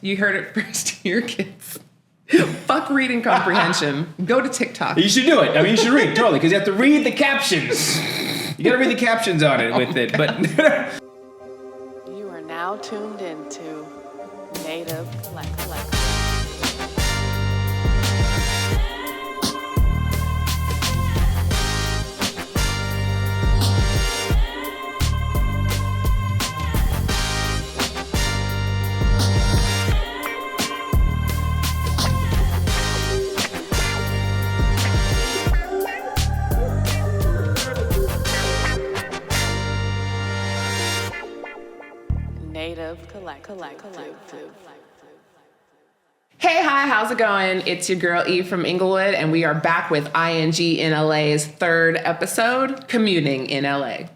You heard it first to your kids. Fuck reading comprehension. Go to TikTok. You should do it. I mean, you should read, totally, because you have to read the captions. You got to read the captions on it with it. But You are now tuned into Native Collect. Native Collective. Hey, hi, how's it going? It's your girl Eve from Inglewood, and we are back with ING in LA's third episode, Commut-ing in LA.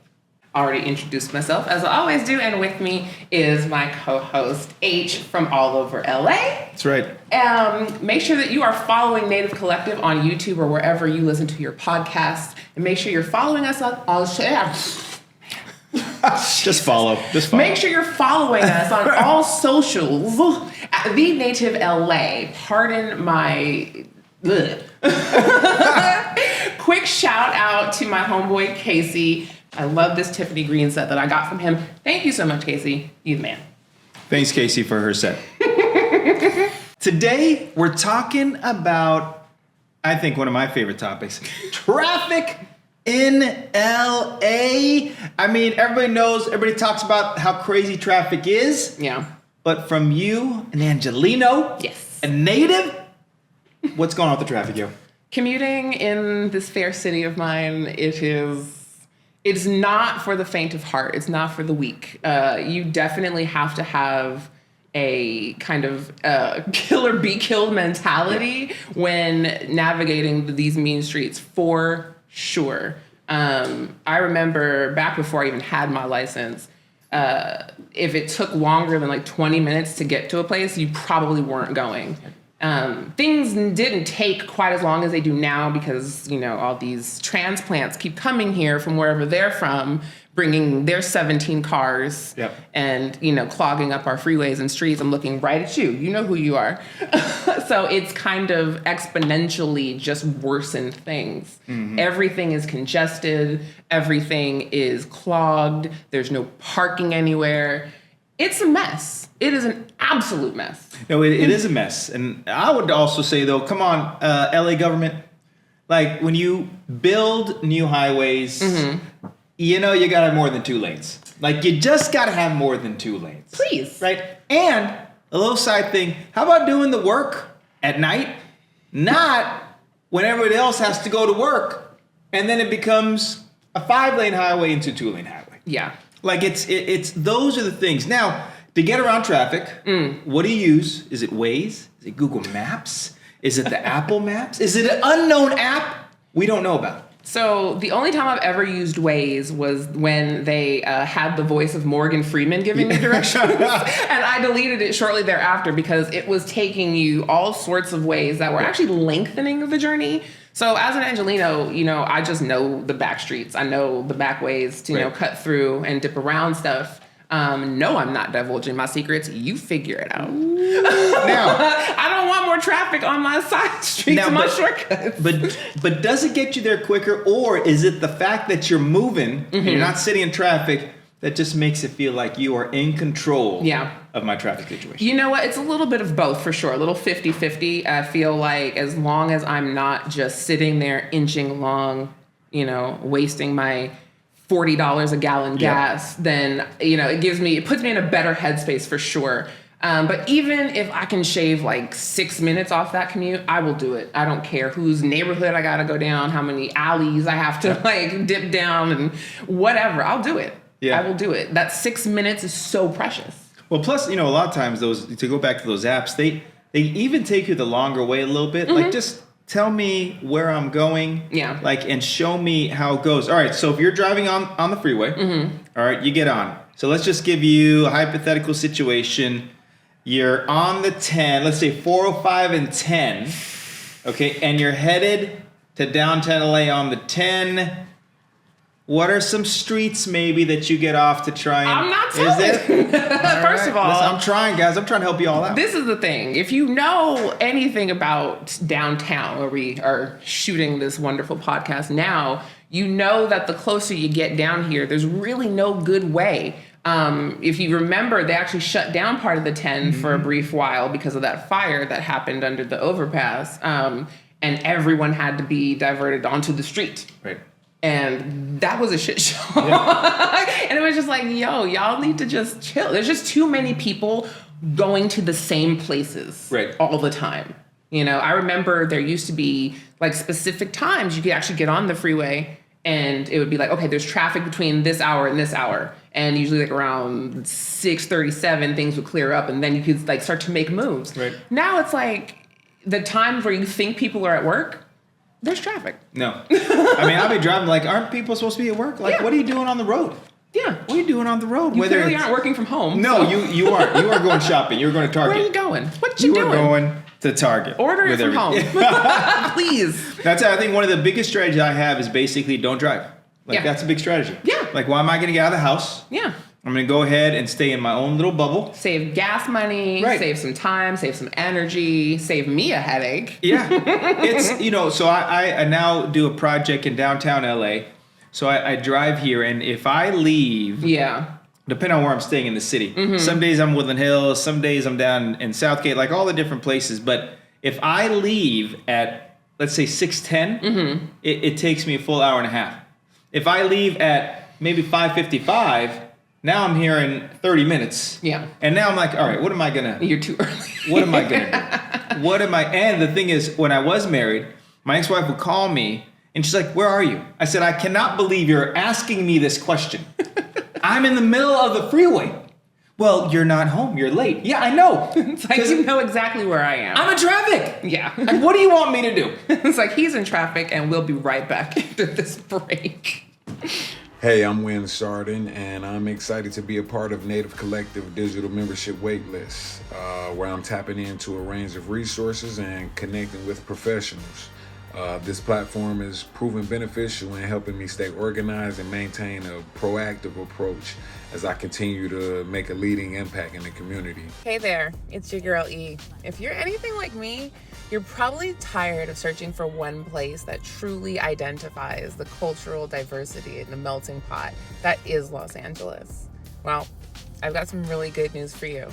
Already introduced myself, as I always do, and with me is my co-host, H from all over LA. that's right. Make sure that you are following Native Collective on YouTube or wherever you listen to your podcasts, and make sure you're following us on all Just follow. Make sure you're following us on all socials at The Native LA. Pardon my... Quick shout out to my homeboy, Casey. I love this Tiffany green set that I got from him. Thank you so much, Casey. You the man. Thanks, Casey, for her set. Today, we're talking about, I think, one of my favorite topics, traffic in LA. I mean, everybody talks about how crazy traffic is. Yeah. But from you, an Angelino, Yes. a native, what's going on with the traffic, yo? Commuting in this fair city of mine, it's not for the faint of heart. It's not for the weak. You definitely have to have a kind of kill or be killed mentality when navigating these mean streets, for sure. I remember back before I even had my license, if it took longer than like 20 minutes to get to a place, you probably weren't going. Things didn't take quite as long as they do now because, all these transplants keep coming here from wherever they're from, bringing their 17 cars and, clogging up our freeways and streets. I'm looking right at you. You know who you are. So it's kind of exponentially just worsened things. Mm-hmm. Everything is congested. Everything is clogged. There's no parking anywhere. It's a mess. It is an absolute mess. No, it is a mess. And I would also say, though, come on, LA government, like when you build new highways, you got to have more than 2 lanes. Like you just got to have more than 2 lanes. Please. Right? And a little side thing, how about doing the work at night? Not when everybody else has to go to work. And then it becomes a 5-lane highway into 2-lane highway. Yeah. Like it's those are the things. Now, to get around traffic, what do you use? Is it Waze? Is it Google Maps? Is it the Apple Maps? Is it an unknown app we don't know about? So the only time I've ever used Waze was when they had the voice of Morgan Freeman giving me directions. And I deleted it shortly thereafter because it was taking you all sorts of ways that were actually lengthening the journey. So as an Angelino, I just know the back streets. I know the back ways to, cut through and dip around stuff. No, I'm not divulging my secrets. You figure it out. Now, I don't want more traffic on my side streets and my shortcuts. But does it get you there quicker, or is it the fact that you're moving and you're not sitting in traffic that just makes it feel like you are in control of my traffic situation? You know what? It's a little bit of both for sure. A little 50-50. I feel like as long as I'm not just sitting there inching along, wasting my $40 a gallon gas, then, it puts me in a better headspace for sure. But even if I can shave like 6 minutes off that commute, I will do it. I don't care whose neighborhood I got to go down, how many alleys I have to dip down and whatever. I'll do it. Yeah. I will do it. That 6 minutes is so precious. Well, plus, a lot of times to go back to those apps, they even take you the longer way a little bit. Like just tell me where I'm going. Yeah. And show me how it goes. All right. So if you're driving on the freeway, all right, you get on. So let's just give you a hypothetical situation. You're on the 10, let's say 405 and 10. Okay. And you're headed to downtown LA on the 10. What are some streets maybe that you get off to try and... I'm not telling. First of all, listen, I'm trying, guys. I'm trying to help you all out. This is the thing. If you know anything about downtown, where we are shooting this wonderful podcast now, you know that the closer you get down here, there's really no good way. If you remember, they actually shut down part of the 10 for a brief while because of that fire that happened under the overpass. And everyone had to be diverted onto the street. Right. And that was a shit show. Yeah. And it was just like, yo, y'all need to just chill. There's just too many people going to the same places all the time. You know, I remember there used to be like specific times you could actually get on the freeway and it would be like, okay, there's traffic between this hour and this hour. And usually like around 6:37, things would clear up and then you could like start to make moves. Right. Now it's like the times where you think people are at work, there's traffic. No. I mean, I'll be driving like, aren't people supposed to be at work? Like, what are you doing on the road? Yeah. What are you doing on the road? You clearly aren't working from home. No, you aren't. You are going shopping. You're going to Target. Where are you going? What you doing? You are going to Target. Order it from home. Please. That's I think one of the biggest strategies I have is basically don't drive. Like, that's a big strategy. Yeah. Like, why am I going to get out of the house? Yeah. I'm going to go ahead and stay in my own little bubble. Save gas money, save some time, save some energy, save me a headache. Yeah. It's, you know, so I now do a project in downtown LA. So I drive here, and if I leave, depending on where I'm staying in the city, some days I'm Woodland Hills, some days I'm down in Southgate, like all the different places. But if I leave at, let's say 6:10, it takes me a full hour and a half. If I leave at maybe 5:55, now I'm here in 30 minutes. Yeah. And now I'm like, all right, what am I going to... You're too early. What am I going to do? What am I... And the thing is, when I was married, my ex-wife would call me, and she's like, where are you? I said, I cannot believe you're asking me this question. I'm in the middle of the freeway. Well, you're not home. You're late. Yeah, I know. It's like, you know exactly where I am. I'm in traffic. Yeah. Like, what do you want me to do? It's like, he's in traffic, and we'll be right back after this break. Hey, I'm Win Sardin, and I'm excited to be a part of Native Collective Digital Membership Waitlist, where I'm tapping into a range of resources and connecting with professionals. This platform is proven beneficial in helping me stay organized and maintain a proactive approach as I continue to make a leading impact in the community. Hey there, it's your girl E. If you're anything like me, you're probably tired of searching for one place that truly identifies the cultural diversity in the melting pot that is Los Angeles. Well, I've got some really good news for you.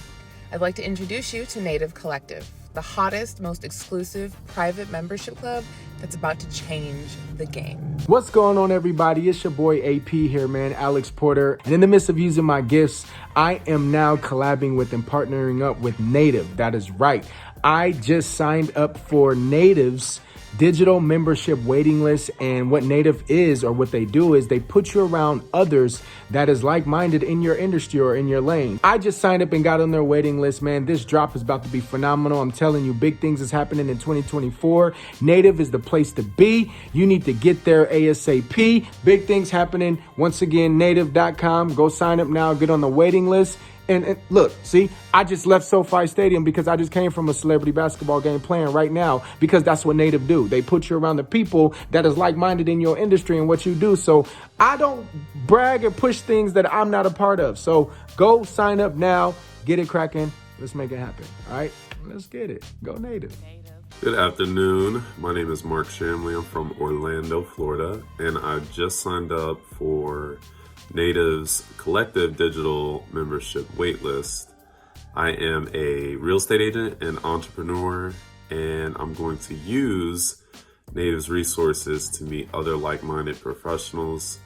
I'd like to introduce you to Native Collective, the hottest, most exclusive private membership club that's about to change the game. What's going on, everybody? It's your boy AP here, man, Alex Porter. And in the midst of using my gifts, I am now collabing with and partnering up with Native. That is right. I just signed up for Native's digital membership waiting list, and what Native is, or what they do, is they put you around others that is like-minded in your industry or in your lane. I just signed up and got on their waiting list, man. This drop is about to be phenomenal. I'm telling you, big things is happening in 2024. Native is the place to be. You need to get there ASAP. Big things happening. Once again, native.com. Go sign up now, get on the waiting list. And look, see, I just left SoFi Stadium because I just came from a celebrity basketball game playing right now, because that's what Native do. They put you around the people that is like-minded in your industry and what you do. So I don't brag or push things that I'm not a part of. So go sign up now, get it cracking. Let's make it happen. All right, let's get it. Go Native. Good afternoon. My name is Mark Shamley. I'm from Orlando, Florida, and I just signed up for Native's Collective Digital Membership Waitlist. I am a real estate agent and entrepreneur, and I'm going to use Native's resources to meet other like-minded professionals,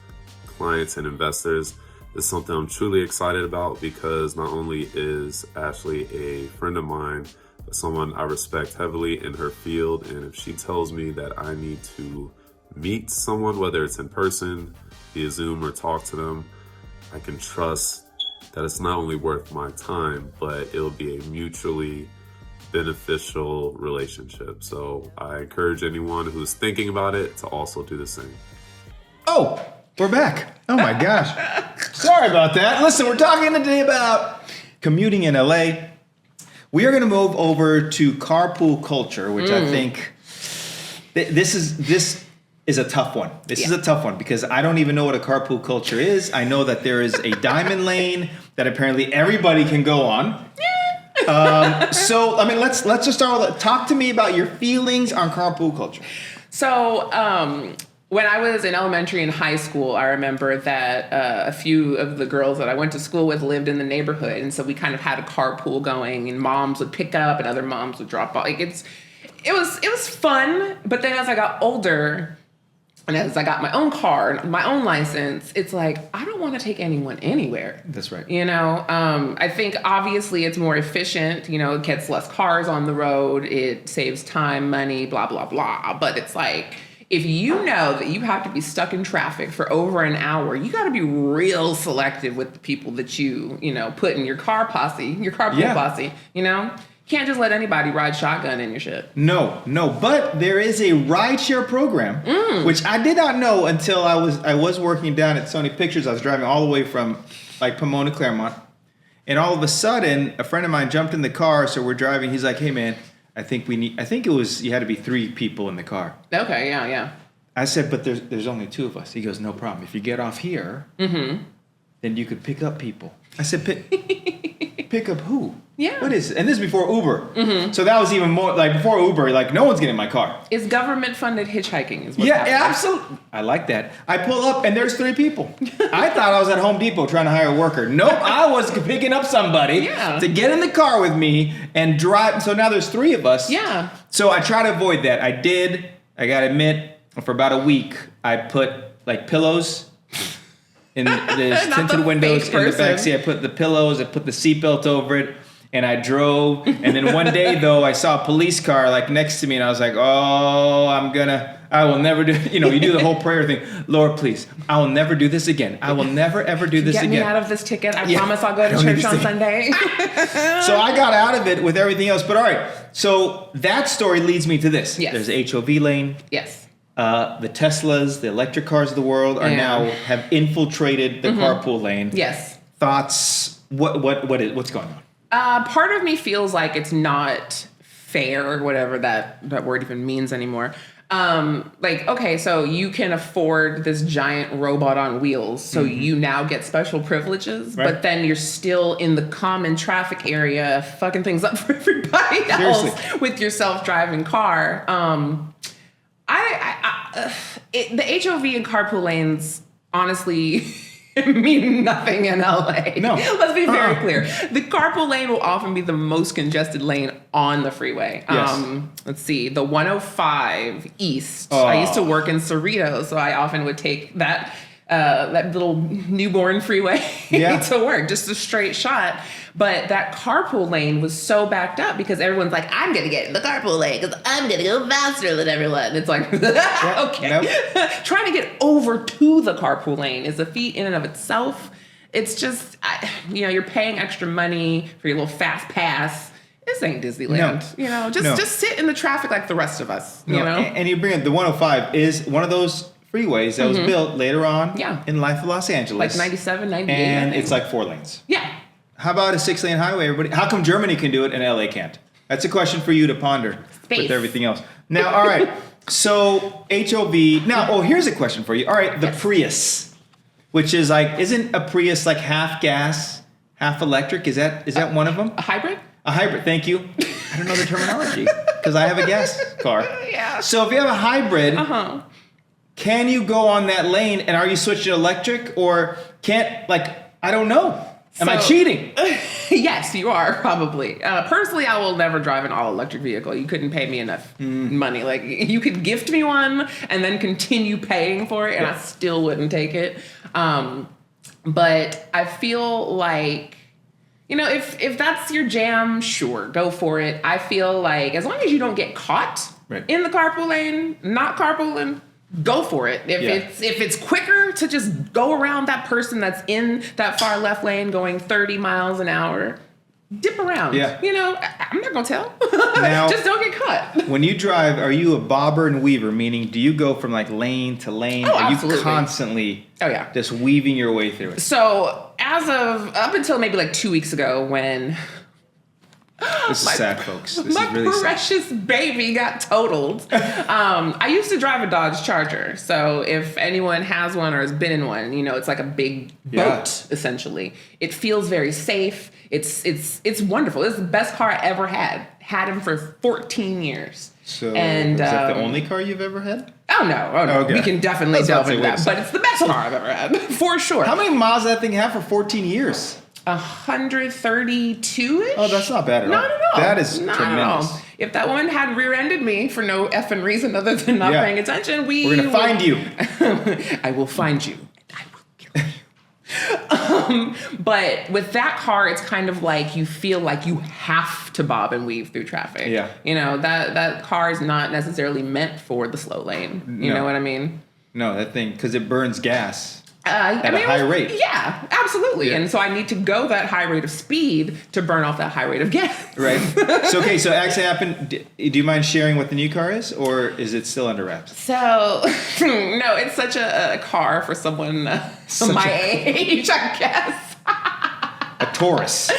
clients, and investors. It's something I'm truly excited about, because not only is Ashley a friend of mine, but someone I respect heavily in her field, and if she tells me that I need to meet someone, whether it's in person, via Zoom, or talk to them, I can trust that it's not only worth my time, but it'll be a mutually beneficial relationship. So I encourage anyone who's thinking about it to also do the same. Oh, we're back. Oh my gosh. Sorry about that. Listen, we're talking today about commuting in LA. We are going to move over to carpool culture, which I think this is a tough one. This is a tough one because I don't even know what a carpool culture is. I know that there is a diamond lane that apparently everybody can go on. So, I mean, let's just start with talk to me about your feelings on carpool culture. So, when I was in elementary and high school, I remember that a few of the girls that I went to school with lived in the neighborhood, and so we kind of had a carpool going, and moms would pick up and other moms would drop off. Like it was fun, but then as I got older, and as I got my own car, my own license, it's like, I don't want to take anyone anywhere. That's right. You know, I think obviously it's more efficient. You know, it gets less cars on the road. It saves time, money, blah, blah, blah. But it's like, if you know that you have to be stuck in traffic for over an hour, you got to be real selective with the people that you know, put in your car posse, your carpool posse, you know? Can't just let anybody ride shotgun in your shit. No. But there is a rideshare program, which I did not know until I was working down at Sony Pictures. I was driving all the way from like Pomona, Claremont, and all of a sudden, a friend of mine jumped in the car. So we're driving. He's like, "Hey, man, I think you had to be 3 people in the car." Okay, yeah. I said, "But there's only 2 of us." He goes, "No problem. If you get off here, then you could pick up people." I said, Pick up who? Yeah. What is it? And this is before Uber. So that was even more, like before Uber, like no one's getting in my car. It's government funded hitchhiking is what's happening. Absolutely. I like that. I pull up and there's 3 people. I thought I was at Home Depot trying to hire a worker. Nope, I was picking up somebody to get in the car with me and drive. So now there's 3 of us. Yeah. So I try to avoid that. I gotta admit, for about a week, I put like pillows in the tinted windows in the back seat. I put the pillows, I put the seatbelt over it, and I drove. And then one day, though, I saw a police car like next to me, and I was like, "Oh, I will never do." You know, you do the whole prayer thing. Lord, please, I will never do this again. I will never ever do this again. Get me out of this ticket. I promise I'll go to church on Sunday. So I got out of it with everything else. But all right, so that story leads me to this. Yes. There's a HOV lane. Yes. The Teslas, the electric cars of the world have infiltrated the carpool lane. Yes. Thoughts? What's going on? Part of me feels like it's not fair, or whatever that word even means anymore. Like, okay, so you can afford this giant robot on wheels, so you now get special privileges, but then you're still in the common traffic area, fucking things up for everybody else with your self-driving car. The HOV and carpool lanes honestly mean nothing in LA. No. Let's be very clear. The carpool lane will often be the most congested lane on the freeway. Yes. Let's see, the 105 East. I used to work in Cerritos, so I often would take that little newborn freeway to work, just a straight shot. But that carpool lane was so backed up because everyone's like, I'm going to get in the carpool lane because I'm going to go faster than everyone. And it's like, okay. Trying to get over to the carpool lane is a feat in and of itself. It's just, you're paying extra money for your little fast pass. This ain't Disneyland. No. Just sit in the traffic like the rest of us. You know? And you bring it, the 105 is one of those freeways that was built later on in life of Los Angeles. Like 97, 98. And it's like 4 lanes. Yeah. How about a 6-lane highway, everybody? How come Germany can do it and LA can't? That's a question for you to ponder with everything else. Now, all right. So HOV. Now, here's a question for you. All right, the Prius, which is like, isn't a Prius like half gas, half electric? Is that one of them? A hybrid? A hybrid. Thank you. I don't know the terminology because I have a gas car. Yeah. So if you have a hybrid, can you go on that lane? And are you switching to electric or can't? Like, I don't know. Am I cheating? Yes, you are, probably. Personally, I will never drive an all-electric vehicle. You couldn't pay me enough money. Like, you could gift me one and then continue paying for it, and I still wouldn't take it. But I feel like, if that's your jam, sure, go for it. I feel like as long as you don't get caught in the carpool lane, not carpooling, go for it. If it's quicker to just go around that person that's in that far left lane going 30 miles an hour, dip around. Yeah. I'm not going to tell. Now, just don't get caught. When you drive, are you a bobber and weaver? Meaning, do you go from like lane to lane? Are you constantly just weaving your way through it? So up until maybe like 2 weeks ago when This is sad, folks. This My is really sad. precious baby got totaled. I used to drive a Dodge Charger, so if anyone has one or has been in one, it's like a big boat, essentially. It feels very safe. It's wonderful. It's the best car I ever had. Had him for 14 years. So, and, is that the only car you've ever had? Oh, no. Okay. We can definitely delve into that. wait a But it's the best car I've ever had, for sure. How many miles did that thing have for 14 years? 132-ish? Oh, that's not bad at all. Not at all. That is not tremendous. At all. If that woman had rear-ended me for no effing reason other than not paying attention, we're going to find you. I will find you. I will kill you. But with that car, it's kind of like you feel like you have to bob and weave through traffic. Yeah. That car is not necessarily meant for the slow lane. You know what I mean? No, that thing, because it burns gas. At a high rate. Yeah, absolutely. Yeah. And so I need to go that high rate of speed to burn off that high rate of gas. Right. So actually happened. Do you mind sharing what the new car is, or is it still under wraps? So, no, it's such a car for someone my age, I guess. A Taurus.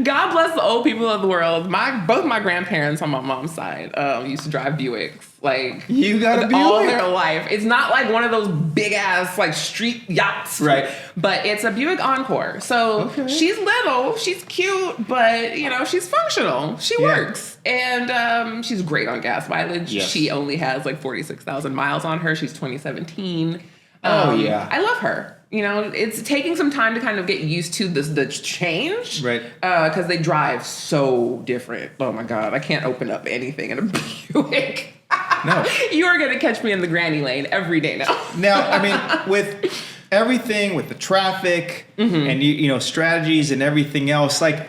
God bless the old people of the world. Both my grandparents on my mom's side used to drive Buicks. Like, You got a Buick? all their life. It's not like one of those big ass like street yachts, Right. But it's a Buick Encore. So she's little, she's cute, but she's functional. She works, and she's great on gas mileage. Yes. She only has like 46,000 miles on her. She's 2017. Oh, yeah. I love her. It's taking some time to kind of get used to the change. Right. Because they drive so different. Oh my God, I can't open up anything in a Buick. No. You are going to catch me in the granny lane every day now. Now, I mean, with everything, with the traffic and strategies and everything else, like,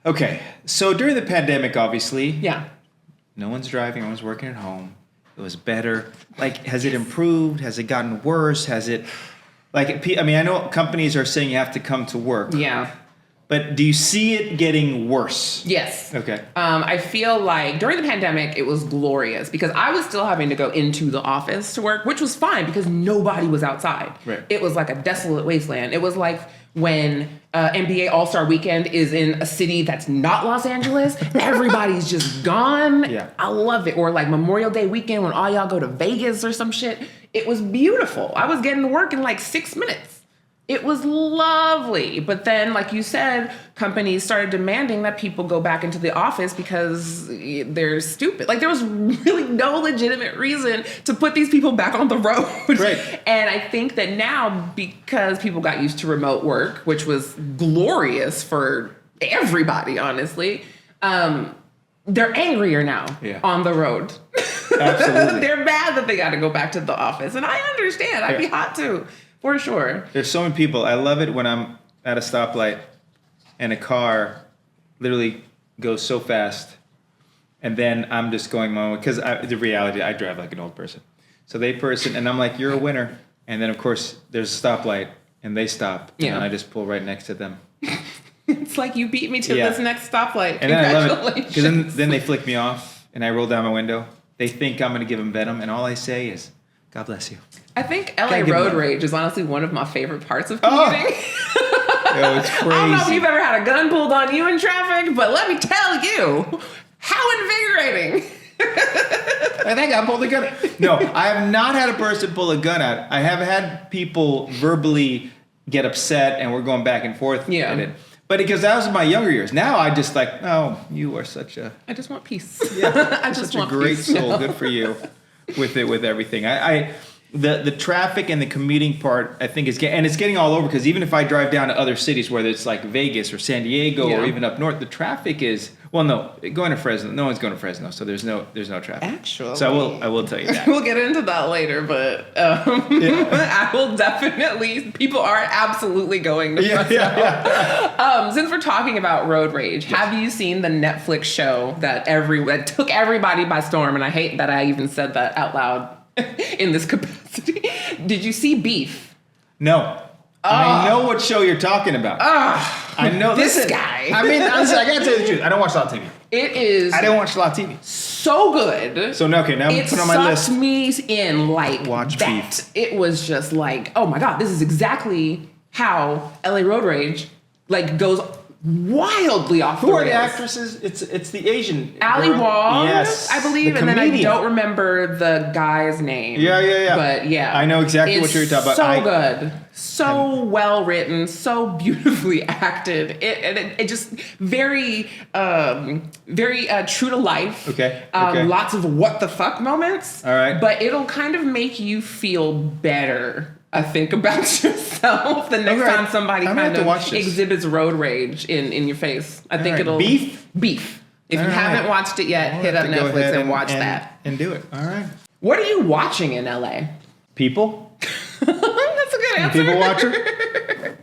okay, so during the pandemic, obviously, Yeah. no one's driving, everyone's working at home. It was better. Like, has it improved? Has it gotten worse? Has it, I know companies are saying you have to come to work. Yeah. But do you see it getting worse? Yes. Okay. I feel like during the pandemic, it was glorious because I was still having to go into the office to work, which was fine because nobody was outside. Right. It was like a desolate wasteland. It was like when NBA All-Star Weekend is in a city that's not Los Angeles. Everybody's just gone. Yeah. I love it. Or like Memorial Day weekend when all y'all go to Vegas or some shit. It was beautiful. I was getting to work in like 6 minutes. It was lovely. But then, like you said, companies started demanding that people go back into the office because they're stupid. Like, there was really no legitimate reason to put these people back on the road. Right. And I think that now, because people got used to remote work, which was glorious for everybody, honestly, they're angrier now on the road. Absolutely. They're mad that they got to go back to the office. And I understand. I'd be hot too. For sure. There's so many people. I love it when I'm at a stoplight and a car literally goes so fast, and then I'm just going my own, because the reality, I drive like an old person. So and I'm like, you're a winner. And then, of course, there's a stoplight, and they stop, and I just pull right next to them. It's like, you beat me to this next stoplight. And then I love it, Congratulations. because then they flick me off, and I roll down my window. They think I'm going to give them venom, and all I say is, God bless you. I think LA Gotta give road them rage is honestly one of my favorite parts of commuting. Yo, it's crazy. I don't know if you've ever had a gun pulled on you in traffic, but let me tell you, how invigorating. I think I pulled a gun. No, I have not had a person pull a gun out. I have had people verbally get upset, and we're going back and forth at it. But because that was my younger years. Now I just like, oh, you are such a... I just want peace. Yeah, I just such want a great peace soul. now. Good for you with everything. The traffic and the commuting part, I think, it's getting all over, because even if I drive down to other cities, whether it's like Vegas or San Diego or even up north, the traffic is, well, no, going to Fresno, no one's going to Fresno, so there's no traffic. Actually, so I will tell you that. We'll get into that later, but I will definitely. People are absolutely going to Fresno. Since we're talking about road rage, have you seen the Netflix show that took everybody by storm? And I hate that I even said that out loud in this capacity. Did you see Beef? No. I know what show you're talking about. I know this guy. I mean, honestly, I gotta tell you the truth. I don't watch a lot of TV. It is. I don't watch a lot of TV. So good. So okay, now I'm putting on my list. It sucked me in like Watch that. Beef. It was just like, oh my God, this is exactly how LA Road Rage like goes wildly off Who the are the rails. actresses? It's the Asian Ali girl. Wong, Yes, I believe, the and then I comedian. don't remember the guy's name. Yeah. But yeah, I know exactly what you're talking about. So good, so well written, so beautifully acted. It just very true to life. Okay. Lots of what the fuck moments. All right. But it'll kind of make you feel better, I think, about yourself the next Okay. time somebody I'm gonna kind have to of watch this. exhibits road rage in your face. I think right. it'll Beef? If All you right. haven't watched it yet, I'll hit have up to go Netflix ahead and watch that. and do it. All right. What are you watching in LA? People. That's a good answer. People watcher.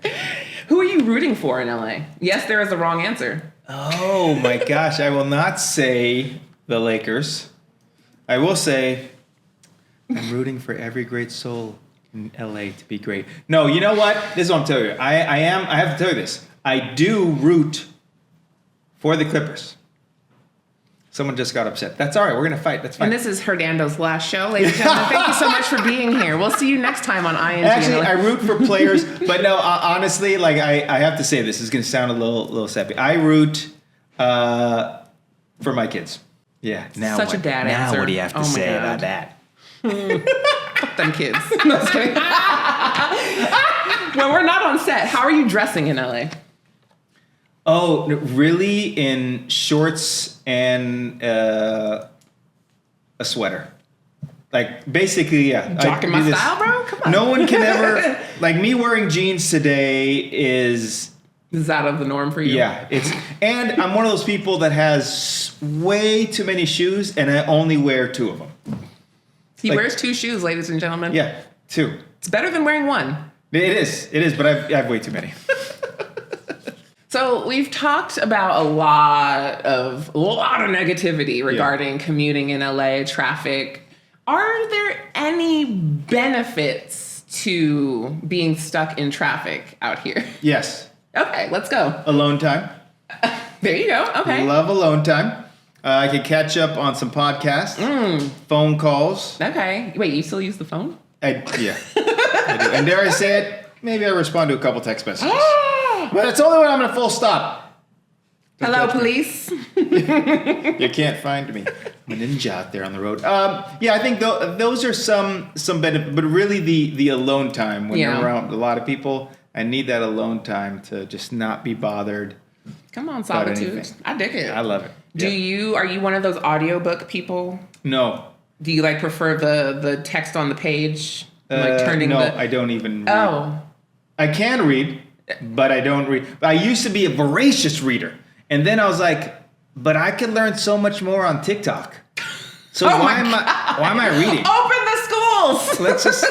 Who are you rooting for in LA? Yes, there is a wrong answer. Oh my gosh! I will not say the Lakers. I will say I'm rooting for every great soul in LA to be great. No, you know what? This is what I'm telling you. I have to tell you this. I do root for the Clippers. Someone just got upset. That's all right. We're gonna fight. That's fine. And this is Hernando's last show, ladies and gentlemen. Thank you so much for being here. We'll see you next time on ING. Actually, I root for players, but no, honestly, like I have to say this is going to sound a little sappy. I root for my kids. Yeah. Now Such a what? dad now answer. what do you have to Oh my say God. about that? Fuck them kids. No, just kidding. When we're not on set, how are you dressing in LA? Oh, really? In shorts and a sweater. Like basically, yeah. Jocking I my do this. style, bro? Come on. No one can ever like me wearing jeans today is. Is that out of the norm for you? Yeah, and I'm one of those people that has way too many shoes, and I only wear 2 of them. He wears 2 shoes, ladies and gentlemen. Yeah, 2. It's better than wearing 1. It is, but I have way too many. So we've talked about a lot of negativity regarding commuting in LA, traffic. Are there any benefits to being stuck in traffic out here? Yes, Okay, let's go. alone time. There you go. Okay. Love alone time. I can catch up on some podcasts, phone calls. Okay. Wait, you still use the phone? I do. And dare I say it, maybe I respond to a couple text messages. But it's only when I'm in a full stop. Don't Hello, touch me. police. You can't find me. I'm a ninja out there on the road. Yeah, I think those are some benefit, but really the alone time when Yeah. you're around a lot of people. I need that alone time to just not be bothered. Come on, About solitude. anything. I dig it. I love it. Are you one of those audiobook people? No. Do you like prefer the text on the page? Like turning no, the I don't even read. Oh. I can read, but I don't read. I used to be a voracious reader. And then I was like, but I could learn so much more on TikTok. So why am I reading? Open the schools. Let's just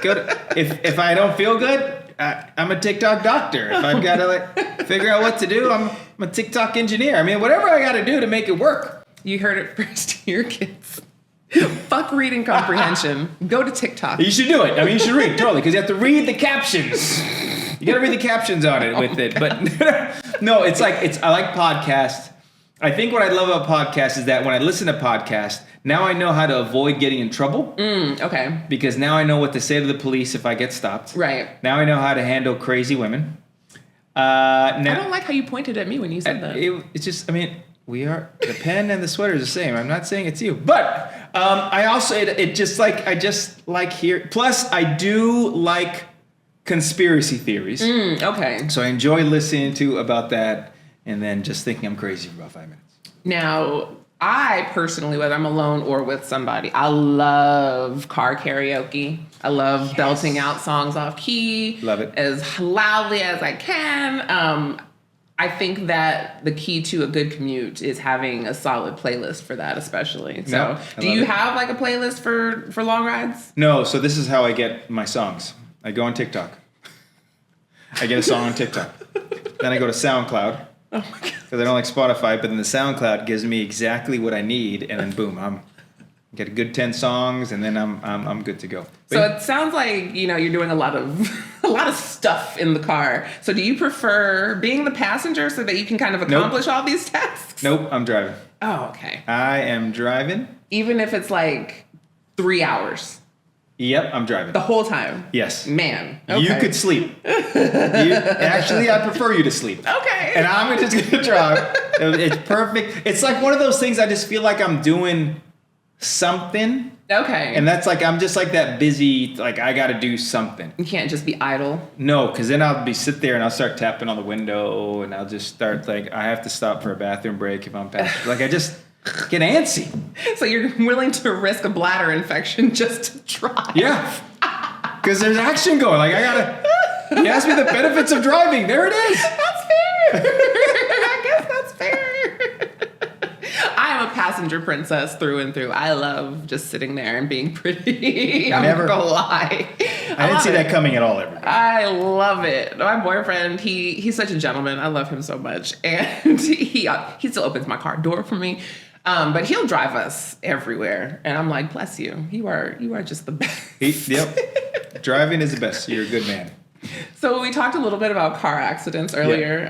go to if I don't feel good, I'm a TikTok doctor. If I've got to like figure out what to do, I'm a TikTok engineer. I mean, whatever I got to do to make it work. You heard it first to your kids. Fuck reading comprehension. Go to TikTok. You should do it. I mean, you should read totally because you have to read the captions. You got to read the captions on it with it. But no, I like podcasts. I think what I love about podcasts is that when I listen to podcasts, now I know how to avoid getting in trouble. Okay. Because now I know what to say to the police if I get stopped. Right. Now I know how to handle crazy women. I don't like how you pointed at me when you said that. It's just, I mean, we are, the pen and the sweater is the same. I'm not saying it's you. But I also, I just like here. Plus, I do like conspiracy theories. Okay. So I enjoy listening to about that and then just thinking I'm crazy for about 5 minutes. Now, I personally, whether I'm alone or with somebody, I love car karaoke. I love belting out songs off key. Love it. As loudly as I can. I think that the key to a good commute is having a solid playlist for that, especially. So, do you have like a playlist for long rides? No, so this is how I get my songs. I go on TikTok. I get a song on TikTok. Then I go to SoundCloud. Oh my god. Because I don't like Spotify, but then the SoundCloud gives me exactly what I need, and then boom, I'm get a good 10 songs, and then I'm good to go. But So it sounds like you're doing a lot of stuff in the car. So do you prefer being the passenger so that you can kind of accomplish all these tasks? nope, I'm driving. Oh, okay. I am driving. Even if it's like 3 hours. Yep, I'm driving. The whole time? Yes. Man. You Okay. could sleep. Actually, I prefer you to sleep. Okay. And I'm just going to drive. It's perfect. It's like one of those things I just feel like I'm doing something. Okay. And that's like, I'm just like that busy, like I got to do something. You can't just be idle. No, because then I'll sit there and I'll start tapping on the window and I'll just start like, I have to stop for a bathroom break if I'm past. Like I just get antsy. So you're willing to risk a bladder infection just to drive? Yeah. Because there's action going. Like I got to, you asked me the benefits of driving. There it is. That's fair. I guess that's fair. I am a passenger princess through and through. I love just sitting there and being pretty. I'm Never- not gonna lie. I didn't see that coming at all, everybody. I love it. My boyfriend, he's such a gentleman. I love him so much, and he still opens my car door for me. But he'll drive us everywhere, and I'm like, bless you. You are just the best. Yep. Driving is the best. You're a good man. So we talked a little bit about car accidents earlier.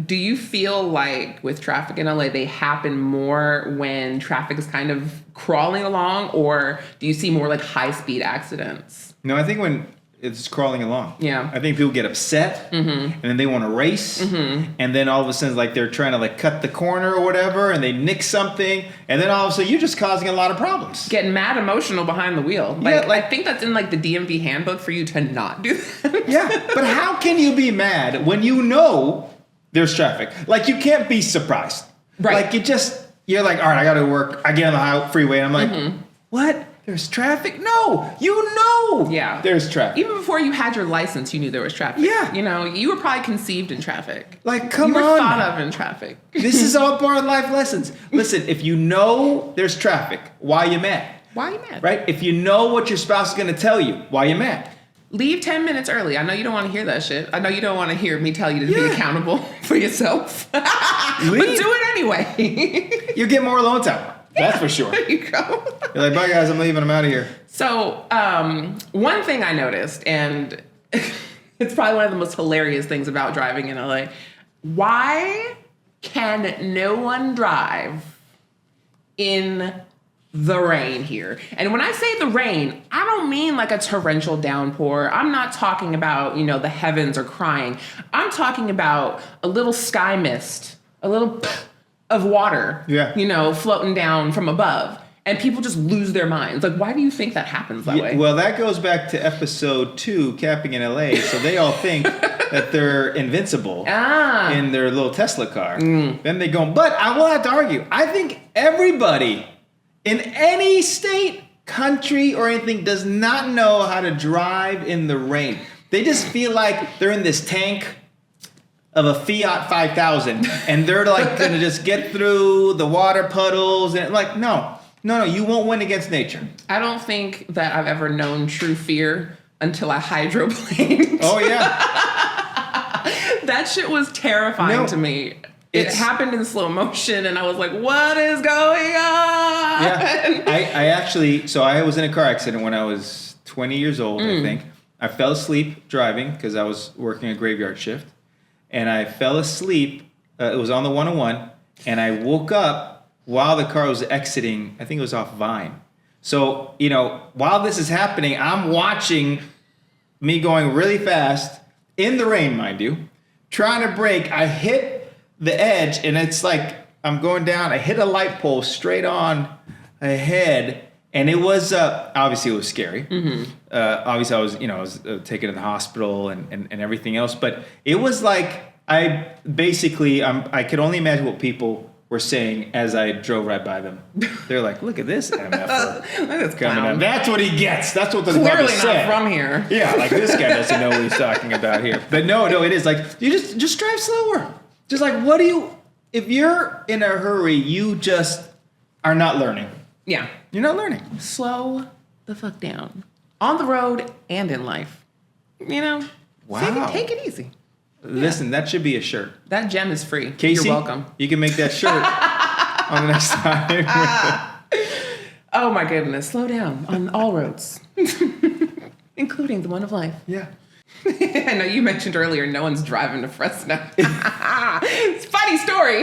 Do you feel like with traffic in LA, they happen more when traffic is kind of crawling along, or do you see more like high-speed accidents? No, I think when it's crawling along. Yeah. I think people get upset, and then they want to race, and then all of a sudden, like they're trying to like cut the corner or whatever, and they nick something, and then all of a sudden you're just causing a lot of problems. Getting mad emotional behind the wheel. Yeah, Like I think that's in like the DMV handbook for you to not do that. Yeah, but how can you be mad when you know there's traffic? Like you can't be surprised. Right. Like you're like, all right, I got to work. I get on the freeway, and I'm like, what? There's traffic? No, you know. Yeah. There's traffic. Even before you had your license, you knew there was traffic. Yeah. You know, you were probably conceived in traffic. Like, come you were on. thought of in traffic. This is all part of life lessons. Listen, if you know there's traffic, why you mad? Why are you mad? Right? If you know what your spouse is going to tell you, why you mad? Leave 10 minutes early. I know you don't want to hear that shit. I know you don't want to hear me tell you to be accountable for yourself. But do it anyway. You get more alone time. That's for sure. There you go. You're like, bye guys, I'm leaving. I'm out of here. So, one thing I noticed, and it's probably one of the most hilarious things about driving in LA. Why can no one drive in the rain here? And when I say the rain, I don't mean like a torrential downpour. I'm not talking about, the heavens are crying. I'm talking about a little sky mist, a little of water, floating down from above. And people just lose their minds. Like, why do you think that happens that way? Well, that goes back to episode 2, Capping in LA. So they all think that they're invincible in their little Tesla car. Then they go, but I will have to argue. I think everybody in any state, country, or anything does not know how to drive in the rain. They just feel like they're in this tank of a Fiat 5000 and they're like gonna just get through the water puddles and like no, you won't win against nature. I don't think that I've ever known true fear until I hydroplaned. Oh yeah. That shit was terrifying to me. It happened in slow motion and I was like, what is going on? Yeah. I actually, so I was in a car accident when I was 20 years old, I think. I fell asleep driving because I was working a graveyard shift. And I fell asleep. It was on the 101. And I woke up while the car was exiting. I think it was off Vine. So, while this is happening, I'm watching me going really fast in the rain, mind you, trying to brake. I hit the edge and it's like I'm going down. I hit a light pole straight on ahead. And it was, obviously it was scary. Obviously I was taken to the hospital and everything else. But it was like, I could only imagine what people were saying as I drove right by them. They're like, look at this MFer coming up. That's what he gets. That's what the Clearly said. not from here. Yeah, like this guy doesn't know what he's talking about here. But no, it is like, you just drive slower. Just like, if you're in a hurry, you just are not learning. Yeah. You're not learning. Slow the fuck down. On the road and in life. Wow. Take it easy. Listen, that should be a shirt. That gem is free. Casey, you're welcome. You can make that shirt on the next time. Oh my goodness. Slow down on all roads. Including the one of life. Yeah. I know you mentioned earlier no one's driving to Fresno. It's a funny story.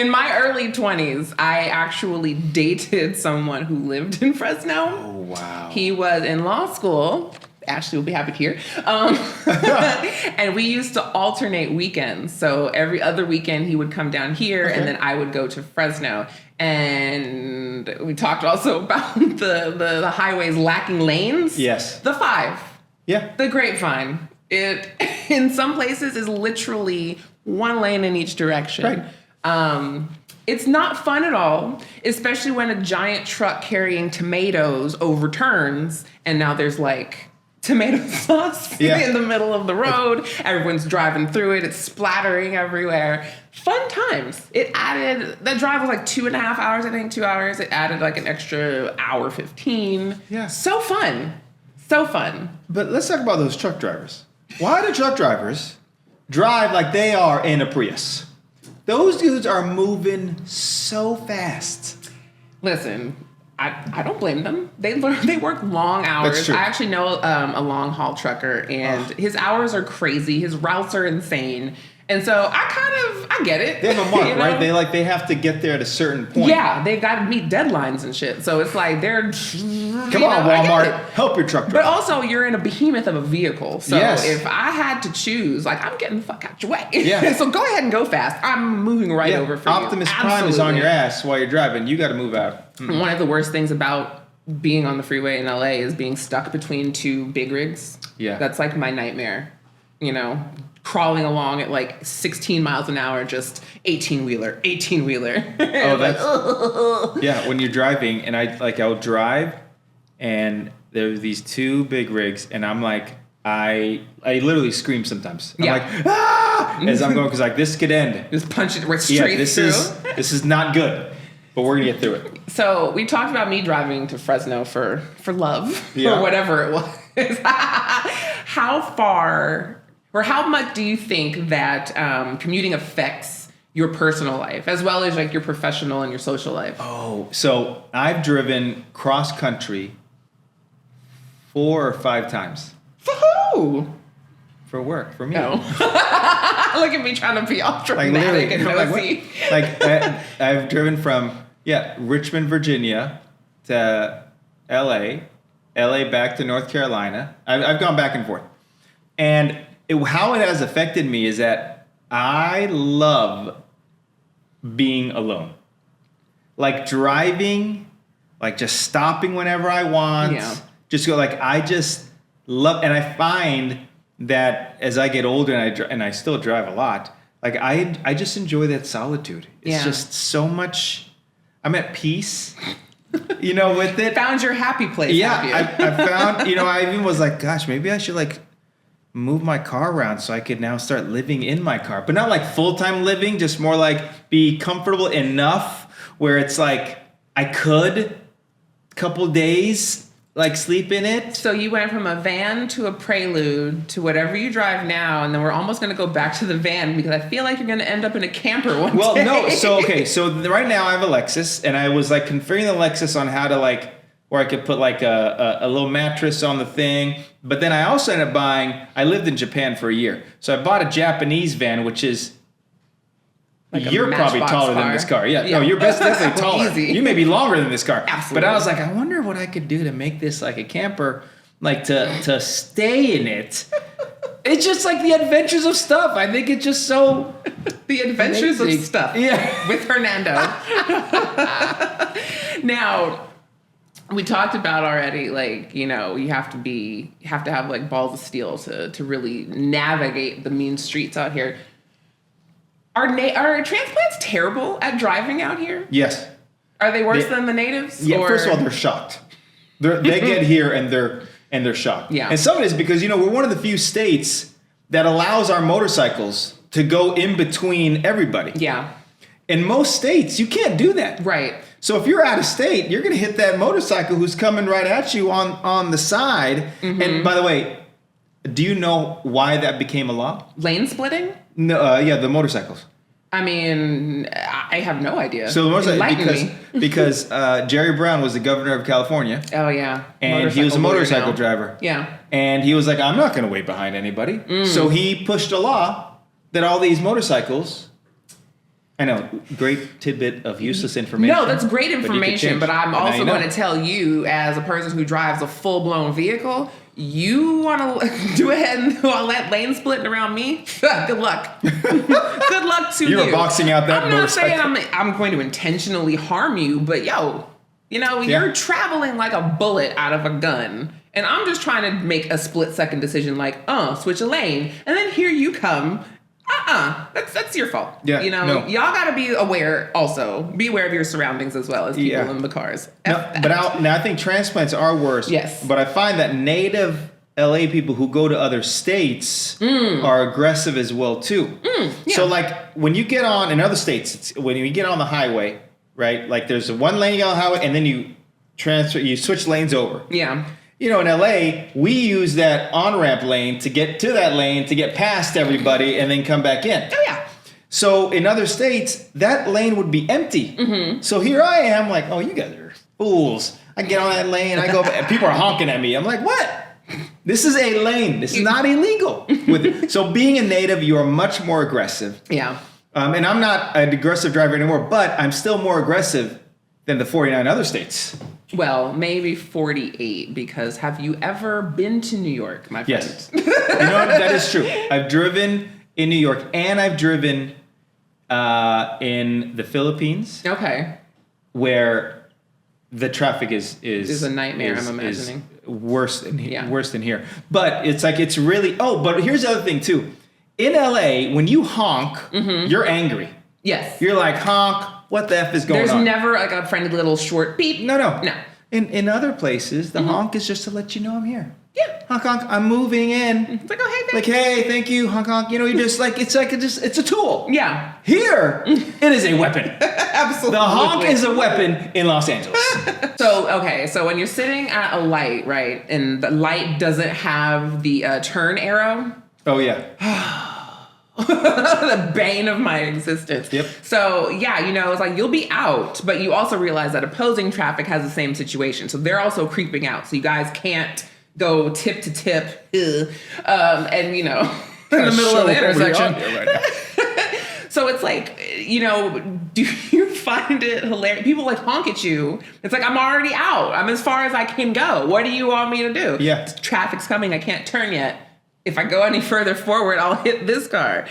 In my early 20s, I actually dated someone who lived in Fresno. Oh, wow. He was in law school. Ashley will be happy to hear. And we used to alternate weekends. So every other weekend he would come down here and then I would go to Fresno. And we talked also about the highways lacking lanes. Yes. The 5. Yeah. The Grapevine. It in some places is literally one lane in each direction. Right. It's not fun at all, especially when a giant truck carrying tomatoes overturns and now there's like tomato sauce in the middle of the road. Everyone's driving through it. It's splattering everywhere. Fun times. It added, that drive was like 2.5 hours, I think, 2 hours. It added like an extra hour 15. Yeah. So fun. So fun. But let's talk about those truck drivers. Why do truck drivers drive like they are in a Prius? Those dudes are moving so fast. Listen, I don't blame them. They work long hours. That's true. I actually know a long haul trucker, and his hours are crazy. His routes are insane. And so I get it. They have a mark, you know? right? They have to get there at a certain point. Yeah, they've got to meet deadlines and shit. So it's like they're... Come on, Walmart, help your truck driver. But also, you're in a behemoth of a vehicle. So Yes. if I had to choose, like, I'm getting the fuck out your way. Yeah. So go ahead and go fast. I'm moving right over for Optimus you. Prime is on Absolutely. your ass while you're driving. You got to move out. One of the worst things about being on the freeway in LA is being stuck between two big rigs. Yeah. That's like my nightmare. You know, crawling along at like 16 miles an hour, just 18-wheeler. Oh, that's... Yeah, when you're driving, and I'll drive, and there's these two big rigs, and I'm like, I literally scream sometimes. I'm like, ah! As I'm going, because like, this could end. Just punch it right straight through. This is not good, but we're going to get through it. So we talked about me driving to Fresno for love, or whatever it was. How far... Or how much do you think that commuting affects your personal life as well as like your professional and your social life? Oh, so I've driven cross country 4 or 5 times. For who? For work, for me. No. Look at me trying to be all dramatic and nosy. I've driven from Richmond, Virginia to LA back to North Carolina. I've gone back and forth. And how it has affected me is that I love being alone. Like driving, like just stopping whenever I want. Yeah. Just go I just love, and I find that as I get older and I still drive a lot, like I just enjoy that solitude. It's just so much, I'm at peace. With it. Found your happy place. Yeah, have you? I found, I even was like, gosh, maybe I should move my car around so I could now start living in my car. But not like full-time living, just more like be comfortable enough where it's like I could couple days sleep in it. So you went from a van to a Prelude to whatever you drive now, and then we're almost going to go back to the van because I feel like you're going to end up in a camper one day. Well, no. So right now I have a Lexus, and I was configuring the Lexus on how to where I could put a little mattress on the thing. But then I also ended up buying, I lived in Japan for a year. So I bought a Japanese van, which is, you're probably taller than this car. Yeah. No, you're definitely taller. Easy. You may be longer than this car. Absolutely. But I was like, I wonder what I could do to make this like a camper, to stay in it. It's just like the adventures of stuff. I think it's just so... The adventures amazing. of stuff. Yeah. With Hernando. Now... We talked about already, you have to have balls of steel to really navigate the mean streets out here. Are transplants terrible at driving out here? Yes. Are they worse than the natives? Yeah. First of all, they're shocked. They get here and they're shocked. Yeah. And some of it is because we're one of the few states that allows our motorcycles to go in between everybody. Yeah. In most states, you can't do that. Right. So if you're out of state, you're going to hit that motorcycle who's coming right at you on the side. Mm-hmm. And by the way, do you know why that became a law? Lane splitting? No, the motorcycles. I mean, I have no idea. So the motorcycle, Enlighten me. because Jerry Brown was the governor of California, Oh yeah, and he was a lawyer motorcycle now. driver. Yeah. And he was like, I'm not going to wait behind anybody. So he pushed a law that all these motorcycles. I know, great tidbit of useless information. No, that's great but you could information, change. but I'm But now also you know. going to tell you, as a person who drives a full-blown vehicle, you want to do ahead and do all that lane splitting around me? Good luck. Good luck to you. You were boxing out that I'm not saying motorcycle. I'm going to intentionally harm you, but you're traveling like a bullet out of a gun. And I'm just trying to make a split-second decision like, switch a lane. And then here you come. That's your fault. Yeah, no. Y'all got to be aware also. Be aware of your surroundings as well as people in the cars. No, F that. but now I think transplants are worse. Yes. But I find that native LA people who go to other states are aggressive as well too. Yeah. So like when you get on in other states, when you get on the highway, right? Like there's one lane you get on the highway and then you switch lanes over. Yeah. In LA, we use that on-ramp lane to get to that lane to get past everybody and then come back in. Oh, yeah. So in other states, that lane would be empty. So here I am like, oh, you guys are fools. I get on that lane, I go, and people are honking at me. I'm like, what? This is a lane. This is not illegal. So being a native, you are much more aggressive. Yeah. And I'm not an aggressive driver anymore, but I'm still more aggressive than the 49 other states. Well, maybe 48, because have you ever been to New York, my friend? Yes. You know what? That is true. I've driven in New York and I've driven in the Philippines. Okay. Where the traffic is a nightmare, I'm imagining. Worse than Yeah. worse than here. But it's really but here's the other thing too. In LA, when you honk, you're angry. Yes. You're like, honk, what the F is going There's on? never like a friendly little short beep. No. No. In other places, the honk is just to let you know I'm here. Yeah. Honk, honk, I'm moving in. It's like, oh, hey, Like, thanks. hey, thank you, honk, honk. You're just like, it's a tool. Yeah. Here, it is a weapon. Absolutely. The honk is a weapon in Los Angeles. So when you're sitting at a light, right, and the light doesn't have the turn arrow, Oh, yeah. the bane of my existence. Yep. So yeah, it's like you'll be out, but you also realize that opposing traffic has the same situation. So they're also creeping out. So you guys can't go tip to tip, and in the middle of the intersection. So it's like, do you find it hilarious? People like honk at you. It's like, I'm already out. I'm as far as I can go. What do you want me to do? Yeah. Traffic's coming. I can't turn yet. If I go any further forward, I'll hit this car.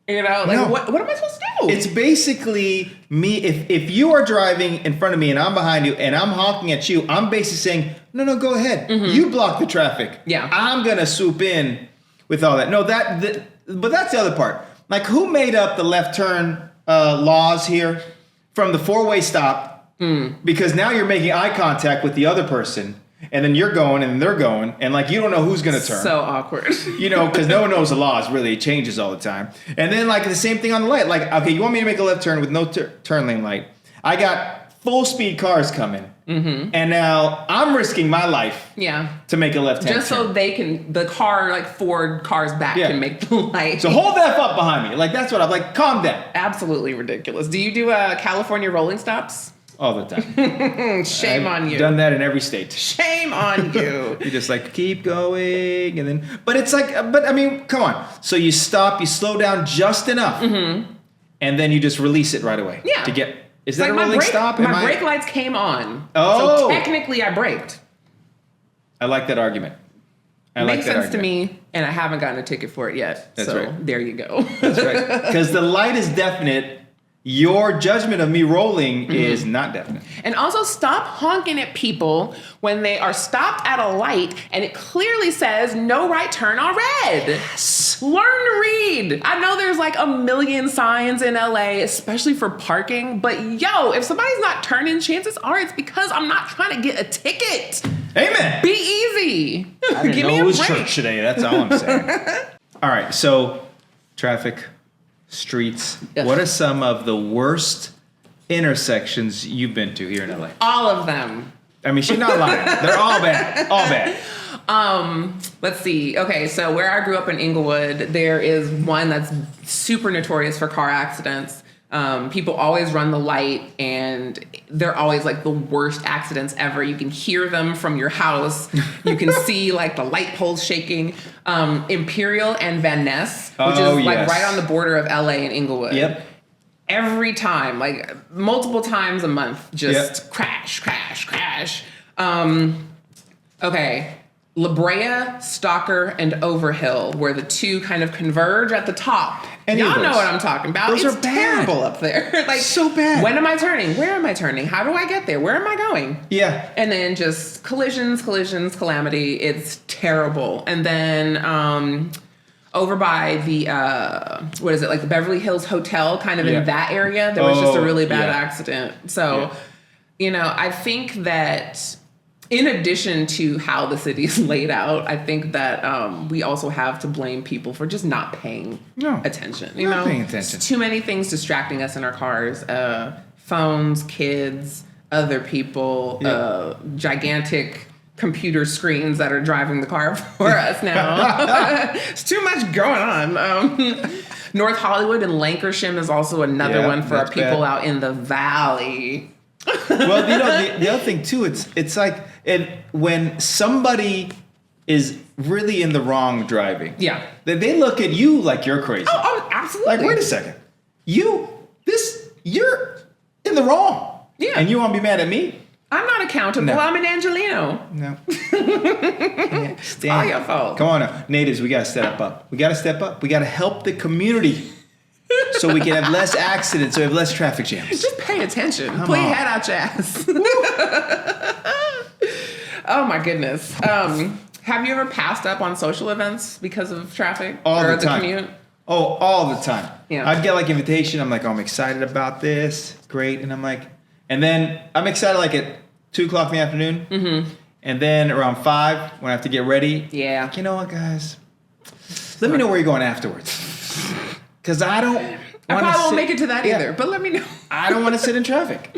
No. What am I supposed to do? It's basically me. If you are driving in front of me and I'm behind you and I'm honking at you, I'm basically saying, no, go ahead. You block the traffic. Yeah. I'm going to swoop in with all that. No, but that's the other part. Like, who made up the left turn laws here from the four-way stop? Because now you're making eye contact with the other person. And then you're going and they're going. And like, you don't know who's going to turn. So awkward. Because no one knows the laws. Really, it changes all the time. And then like the same thing on the light. Like, okay, you want me to make a left turn with no turn lane light. I got full speed cars coming. And now I'm risking my life to make a left hand Just so the car, like 4 cars back, can make the light. So hold that up behind me. Like, that's what I'm like, calm down. Absolutely ridiculous. Do you do California rolling stops? All the time. Shame on you. Done that in every state. Shame on you. You're just like, keep going. And then, but it's like, but I mean, come on. So you stop, you slow down just enough. And then you just release it right away. Yeah. To get, is It's that like a rolling stop? My brake lights came on. Oh. So technically I braked. I like that argument. Makes sense to me, and I haven't gotten a ticket for it yet. That's so right. There you go. That's right. Because the light is definite. Your judgment of me rolling is not definite. And also stop honking at people when they are stopped at a light and it clearly says no right turn on red. Yes. Learn to read. I know there's like a million signs in LA, especially for parking, but if somebody's not turning, chances are it's because I'm not trying to get a ticket. Amen. Be easy. I didn't Give know me it a was break. church today. That's all I'm saying. All right. So traffic, streets. Yes. What are some of the worst intersections you've been to here in LA? All of them. I mean, she's not lying. They're all bad. All bad. Let's see. Okay, so where I grew up in Inglewood, there is one that's super notorious for car accidents. People always run the light, and they're always like the worst accidents ever. You can hear them from your house. You can see like the light poles shaking. Imperial and Van Ness, which is like right on the border of LA and Inglewood. Yep. Every time, like multiple times a month, just crash, crash, crash. Okay. La Brea, Stalker, and Overhill, where the two kind of converge at the top. Y'all know what I'm talking about. Those it's are bad. terrible up there. Like so bad. When am I turning? Where am I turning? How do I get there? Where am I going? Yeah. And then just collisions, calamity. It's terrible. And then over by the what is it, like the Beverly Hills Hotel, kind of in that area, there was just a really bad accident. So, I think that in addition to how the city is laid out, I think that we also have to blame people for just not paying attention. Not paying attention. Too many things distracting us in our cars. Phones, kids, other people, gigantic computer screens that are driving the car for us now. It's too much going on. North Hollywood and Lankershim is also another one for our people out in the valley. Well, the other thing too, it's like when somebody is really in the wrong driving, they look at you like you're crazy. Oh, absolutely. Like, wait a second, you're in the wrong. Yeah, and you want to be mad at me? I'm not accountable. No. I'm an Angelino. No, it's all your fault. Come on, now. Natives, we gotta step up. We gotta step up. We gotta help the community. So we can have less accidents, so we have less traffic jams. Just pay attention. Pull your head out your ass. Oh my goodness. Have you ever passed up on social events because of traffic all or the time. Commute? Oh, all the time. Yeah. I'd get like invitation. I'm like, I'm excited about this. Great. And I'm like, and then I'm excited like at 2:00 in the afternoon. Mm-hmm. And then around 5 when I have to get ready. Yeah. Like, you know what, guys? Let me know where you're going afterwards. Because I probably won't make it to that either, but let me know. I don't want to sit in traffic.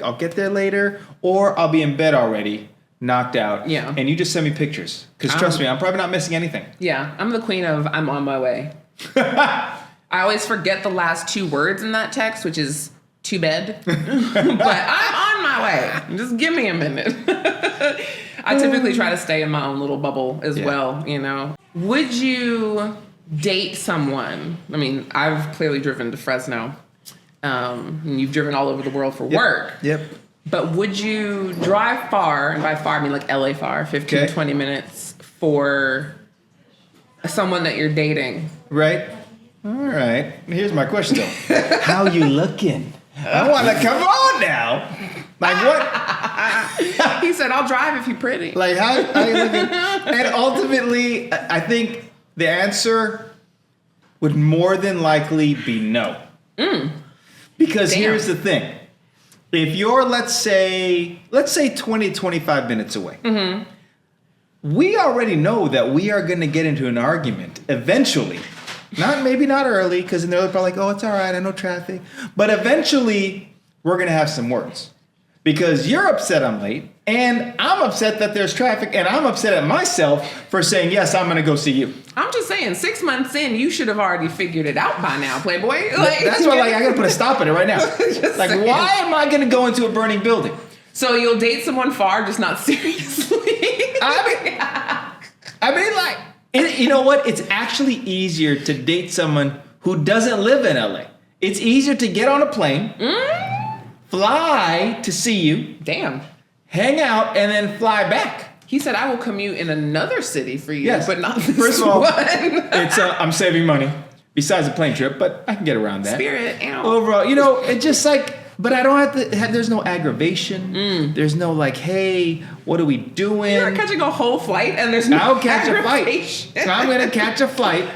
I'll get there later, or I'll be in bed already, knocked out. Yeah. And you just send me pictures. Because trust me, I'm probably not missing anything. Yeah, I'm the queen of I'm on my way. I always forget the last 2 words in that text, which is too bad. But I'm on my way. Just give me a minute. I typically try to stay in my own little bubble as well, Would you date someone? I mean, I've clearly driven to Fresno. And you've driven all over the world for work. Yep. But would you drive far, and by far I mean like LA far, 15, 20 minutes for someone that you're dating? Right. All right. Here's my question though. How you looking? I want to come on now. Like what? He said, I'll drive if you're pretty. Like how you looking? And ultimately, I think the answer would more than likely be no. Because here's the thing. If you're, let's say 20, 25 minutes away, we already know that we are going to get into an argument eventually. Maybe not early, because then they're probably like, oh, it's all right, I know traffic. But eventually, we're going to have some words. Because you're upset I'm late, and I'm upset that there's traffic, and I'm upset at myself for saying, yes, I'm going to go see you. I'm just saying, 6 months in, you should have already figured it out by now, Playboy. That's why I got to put a stop in it right now. Like, why am I going to go into a burning building? So you'll date someone far, just not seriously? I mean, like, you know what? It's actually easier to date someone who doesn't live in LA. It's easier to get on a plane, fly to see you, hang out, and then fly back. He said, I will commute in another city for you, but not this First of all, one. it's I'm saving money besides a plane trip, but I can get around that. Spirit, ow. Overall, it's just like, but I don't have to, there's no aggravation. There's no like, hey, what are we doing? You're catching a whole flight and there's no I'll catch a aggravation. flight. So I'm going to catch a flight.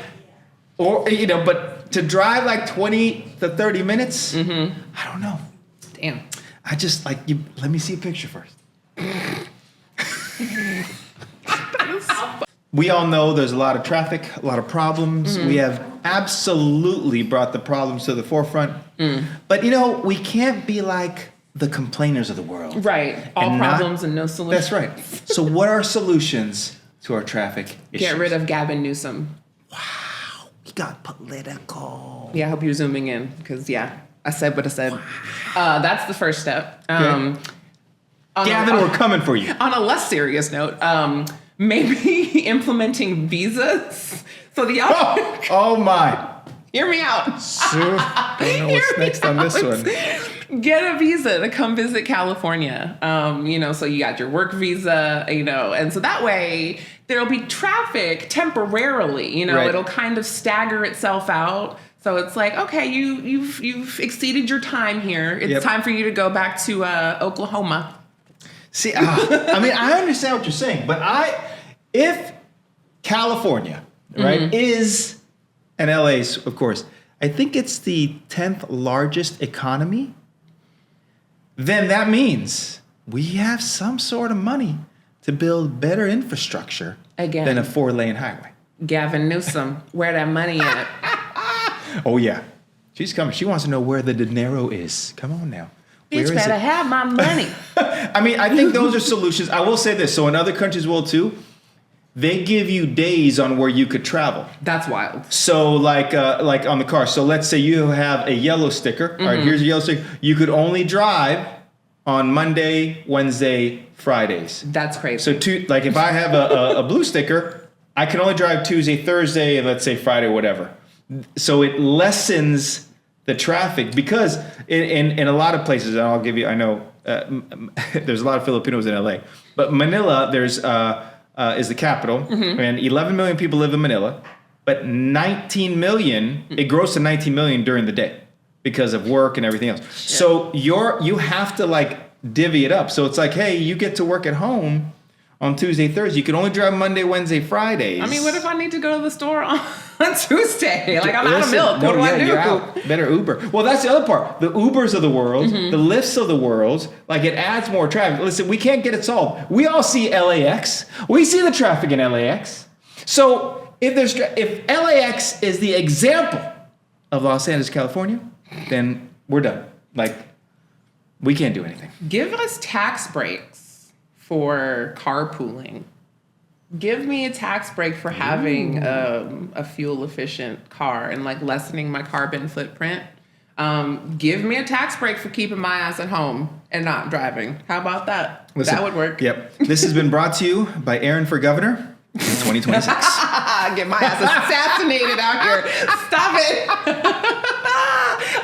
Or, but to drive like 20 to 30 minutes, I don't know. Damn. I just like, let me see a picture first. We all know there's a lot of traffic, a lot of problems. We have absolutely brought the problems to the forefront. But, we can't be like the complainers of the world. Right. All problems and no solutions. That's right. So what are solutions to our traffic issues? Get rid of Gavin Newsom. Wow. We got political. Yeah, I hope you're zooming in because, I said what I said. That's the first step. Gavin, we're coming for you. On a less serious note, maybe implementing visas so the Oh my. Hear me out. I don't know what's next on this one. Get a visa to come visit California. So you got your work visa, and so that way there'll be traffic temporarily, Right. It'll kind of stagger itself out. So it's like, okay, you've exceeded your time here. It's time for you to go back to Oklahoma. See, I understand what you're saying, but if California, right, is, and LA's, of course, I think it's the 10th largest economy, then that means we have some sort of money to build better infrastructure Again. than a 4-lane highway. Gavin Newsom, where that money at? Oh, yeah. She's coming. She wants to know where the dinero is. Come on now. Where Bitch is better it? have my money. I think those are solutions. I will say this. So in other countries will too, they give you days on where you could travel. That's wild. So like on the car. So let's say you have a yellow sticker. All right, here's a yellow sticker. You could only drive on Monday, Wednesday, Fridays. That's crazy. So if I have a blue sticker, I can only drive Tuesday, Thursday, and let's say Friday, whatever. So it lessens the traffic because in a lot of places, and I'll give you, I know there's a lot of Filipinos in LA, but Manila is the capital, and 11 million people live in Manila, but 19 million, it grows to 19 million during the day because of work and everything else. Shit. So you have to divvy it up. So it's like, hey, you get to work at home on Tuesday, Thursday. You can only drive Monday, Wednesday, Fridays. I mean, what if I need to go to the store on Tuesday? I'm out of milk. What do I do? You're out. Better Uber. Well, that's the other part. The Ubers of the world, the Lyfts of the world, it adds more traffic. Listen, we can't get it solved. We all see LAX. We see the traffic in LAX. So if LAX is the example of Los Angeles, California, then we're done. We can't do anything. Give us tax breaks for carpooling. Give me a tax break for having a fuel efficient car and lessening my carbon footprint. Give me a tax break for keeping my ass at home and not driving. How about that? Listen, that would work. Yep. This has been brought to you by Aaron for Governor in 2026. Get my ass assassinated out here. Stop it.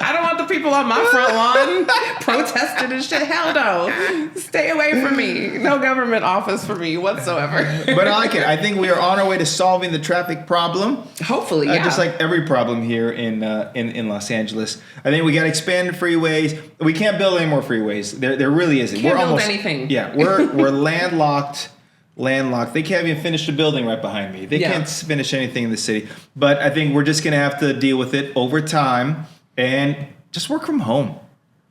I don't want the people on my front lawn protesting and shit. Hell no. Stay away from me. No government office for me whatsoever. But I like it. I think we are on our way to solving the traffic problem. Hopefully, yeah. Just like every problem here in Los Angeles. I think we got expanded freeways. We can't build any more freeways. There really isn't. Can't build anything. Yeah, we're landlocked. They can't even finish the building right behind me. They can't finish anything in the city. But I think we're just going to have to deal with it over time and just work from home.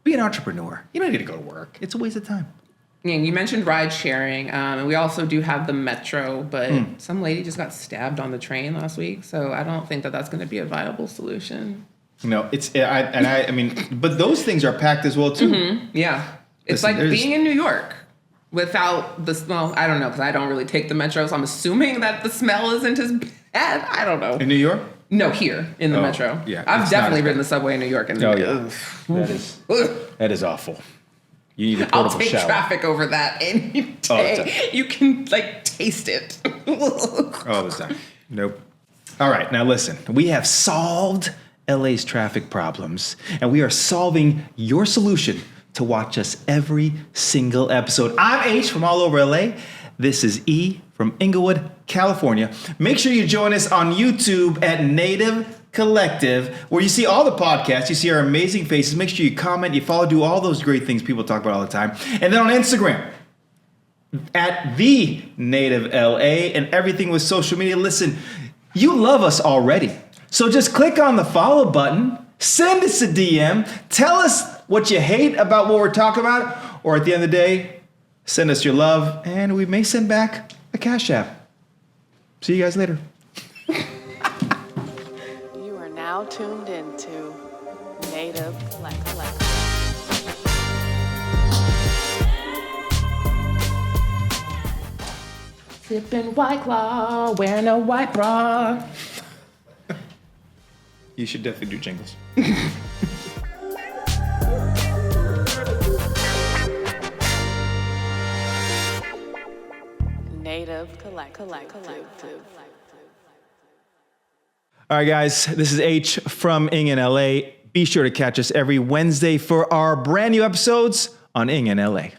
Be an entrepreneur. You don't need to go to work. It's a waste of time. Yeah, you mentioned ride sharing, and we also do have the metro, but some lady just got stabbed on the train last week, so I don't think that's going to be a viable solution. No, I mean, but those things are packed as well too. Mm-hmm. Yeah, it's being in New York without the smell. I don't know because I don't really take the metro, so I'm assuming that the smell isn't as bad. I don't know. In New York? No, here in the metro. Yeah, I've definitely ridden the subway in New York, and that is awful. You need a portable I'll take shower. Traffic over that any day. You can taste it. All the time. Nope. All right, now listen. We have solved LA's traffic problems, and we are solving your solution to watch us every single episode. I'm H from all over LA. This is E from Inglewood, California. Make sure you join us on YouTube at Native Collective, where you see all the podcasts, you see our amazing faces. Make sure you comment, you follow, do all those great things people talk about all the time. And then on Instagram, at the Native LA, and everything with social media. Listen, you love us already. So just click on the follow button, send us a DM, tell us what you hate about what we're talking about, or at the end of the day, send us your love, and we may send back a Cash App. See you guys later. You are now tuned into Native Collective. Sipping White Claw, wearing a white bra. You should definitely do jingles. Native Collective. All right, guys, this is H from Ing in LA. Be sure to catch us every Wednesday for our brand new episodes on Ing in LA.